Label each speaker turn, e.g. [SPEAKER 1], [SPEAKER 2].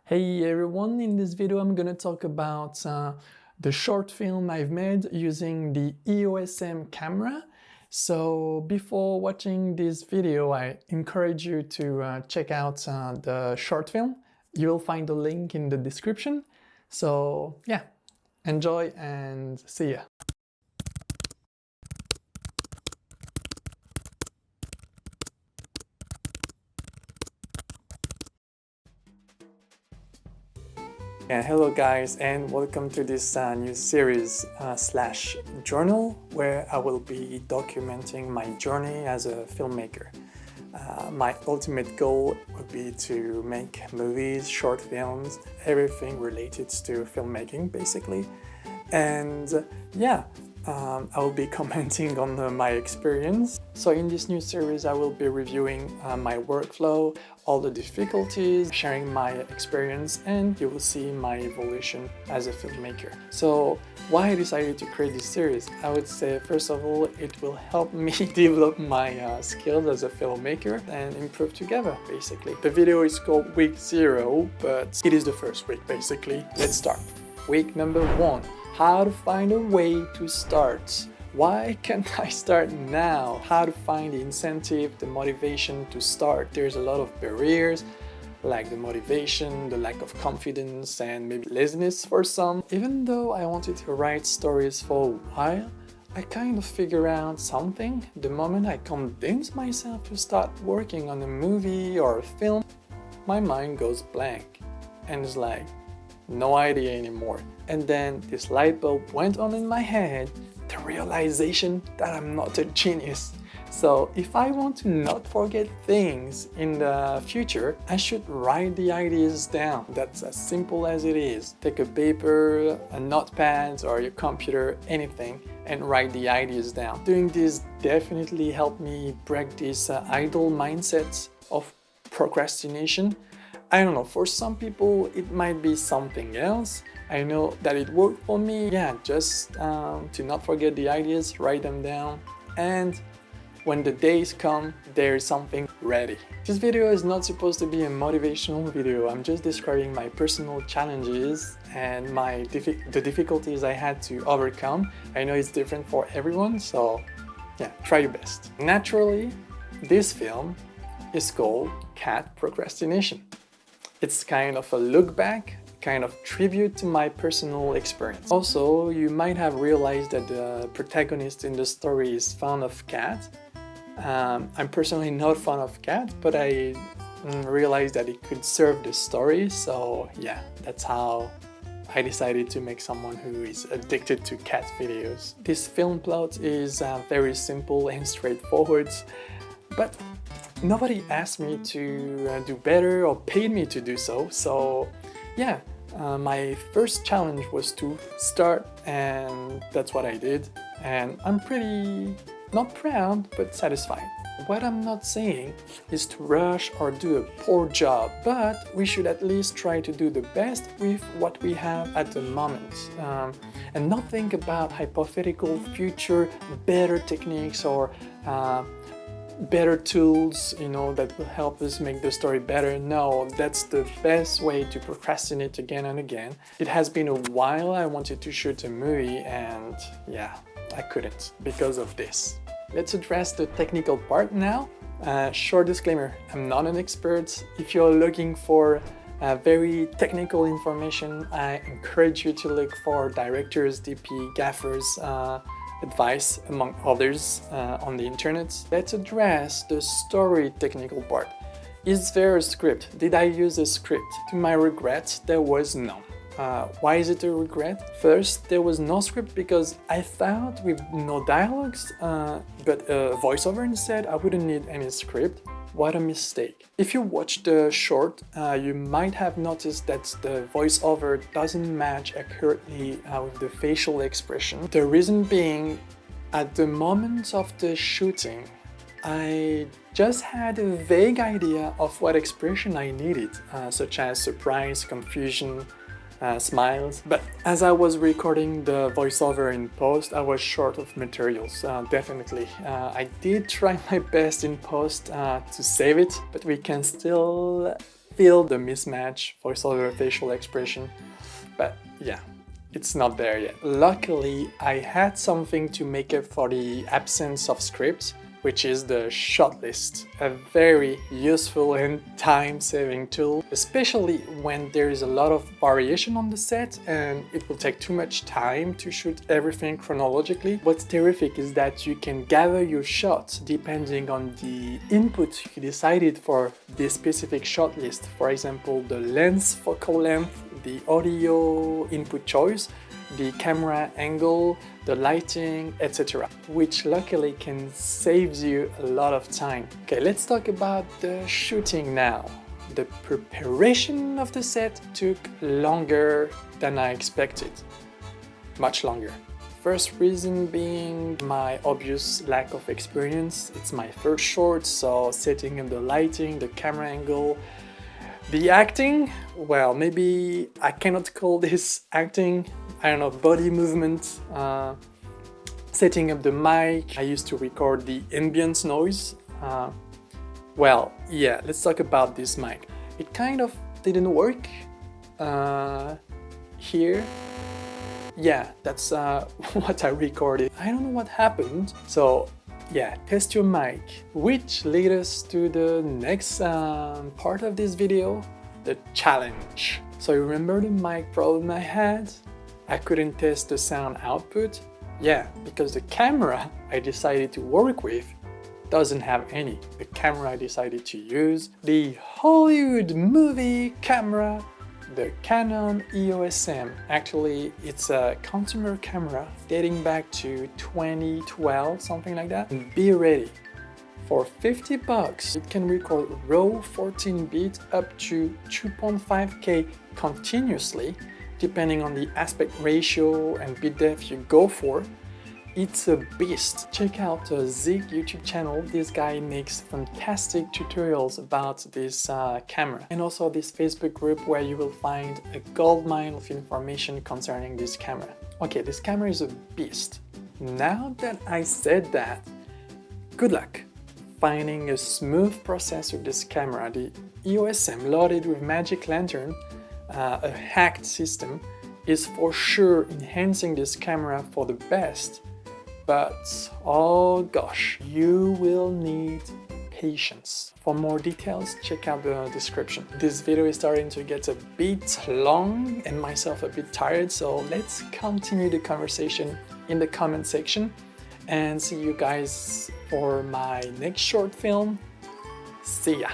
[SPEAKER 1] Hey everyone, in this video I'm gonna talk about the short film I've made using the EOS-M camera. So before watching this video, I encourage you to check out the short film. You will find the link in the description. So yeah, enjoy and see ya. Hello guys, and welcome to this new series slash journal where I will be documenting my journey as a filmmaker. My ultimate goal would be to make movies, short films, everything related to filmmaking basically. And I will be commenting on my experience. So in this new series, I will be reviewing my workflow, all the difficulties, sharing my experience, and you will see my evolution as a filmmaker. So why I decided to create this series? I would say, first of all, it will help me develop my skills as a filmmaker and improve together, basically. The video is called Week 0, but it is the first week, basically. Let's start. Week number 1. How to find a way to start. Why can't I start now? How to find the incentive, the motivation to start. There's a lot of barriers, like the motivation, the lack of confidence, and maybe laziness for some. Even though I wanted to write stories for a while, I kind of figure out something. The moment I convince myself to start working on a movie or a film, my mind goes blank and it's like, no idea anymore. And then this light bulb went on in my head, the realization that I'm not a genius. So if I want to not forget things in the future, I should write the ideas down. That's as simple as it is. Take a paper, a notepad, or your computer, anything, and write the ideas down. Doing this definitely helped me break this idle mindset of procrastination. I don't know, for some people it might be something else. I know that it worked for me. Yeah, just to not forget the ideas, write them down, and when the days come, there's something ready. This video is not supposed to be a motivational video. I'm just describing my personal challenges and the difficulties I had to overcome. I know it's different for everyone, so yeah, try your best. Naturally, this film is called Cat Procrastination. It's kind of a look back, kind of tribute to my personal experience. Also, you might have realized that the protagonist in the story is fond of cat. I'm personally not fond of cat, but I realized that it could serve the story, so yeah, that's how I decided to make someone who is addicted to cat videos. This film plot is very simple and straightforward, but nobody asked me to do better or paid me to do so. So yeah, my first challenge was to start, and that's what I did. And I'm pretty, not proud, but satisfied. What I'm not saying is to rush or do a poor job, but we should at least try to do the best with what we have at the moment. And not think about hypothetical future better techniques or better tools, that will help us make the story better. No, that's the best way to procrastinate again and again. It has been a while I wanted to shoot a movie, and yeah, I couldn't because of this. Let's address the technical part now. Short disclaimer, I'm not an expert. If you're looking for very technical information, I encourage you to look for directors, DP, gaffers, advice, among others, on the internet. Let's address the story technical part. Is there a script? Did I use a script? To my regret, there was none. Why is it a regret? First, there was no script because I thought with no dialogues, but a voiceover instead, I wouldn't need any script. What a mistake. If you watch the short, you might have noticed that the voiceover doesn't match accurately with the facial expression. The reason being, at the moment of the shooting, I just had a vague idea of what expression I needed, such as surprise, confusion, smiles. But as I was recording the voiceover in post, I was short of materials, definitely. I did try my best in post to save it, but we can still feel the mismatch, voiceover, facial expression, but yeah, it's not there yet. Luckily, I had something to make up for the absence of script, which is the shot list, a very useful and time-saving tool, especially when there is a lot of variation on the set and it will take too much time to shoot everything chronologically. What's terrific is that you can gather your shots depending on the input you decided for this specific shot list. For example, the lens focal length, the audio input choice, the camera angle, the lighting, etc., which luckily can save you a lot of time. Okay, let's talk about the shooting now. The preparation of the set took longer than I expected. Much longer. First reason being my obvious lack of experience. It's my first short, so setting up the lighting, the camera angle, the acting, well, maybe I cannot call this acting. I don't know, body movement, setting up the mic. I used to record the ambient noise. Well, yeah, let's talk about this mic. It kind of didn't work here. Yeah, that's what I recorded. I don't know what happened. So yeah, test your mic, which leads us to the next part of this video, the challenge. So you remember the mic problem I had? I couldn't test the sound output. Yeah, because the camera I decided to work with doesn't have any. The camera I decided to use, the Hollywood movie camera, the Canon EOS M. Actually, it's a consumer camera dating back to 2012, something like that. And be ready. For 50 bucks, it can record RAW 14-bit up to 2.5K continuously, depending on the aspect ratio and bit depth you go for. It's a beast. Check out Zig YouTube channel. This guy makes fantastic tutorials about this camera. And also this Facebook group where you will find a goldmine of information concerning this camera. Okay, this camera is a beast. Now that I said that, good luck finding a smooth process with this camera. The EOS M loaded with Magic Lantern, a hacked system, is for sure enhancing this camera for the best. But oh gosh, you will need patience. For more details, check out the description. This video is starting to get a bit long and myself a bit tired, so let's continue the conversation in the comment section and see you guys for my next short film. See ya!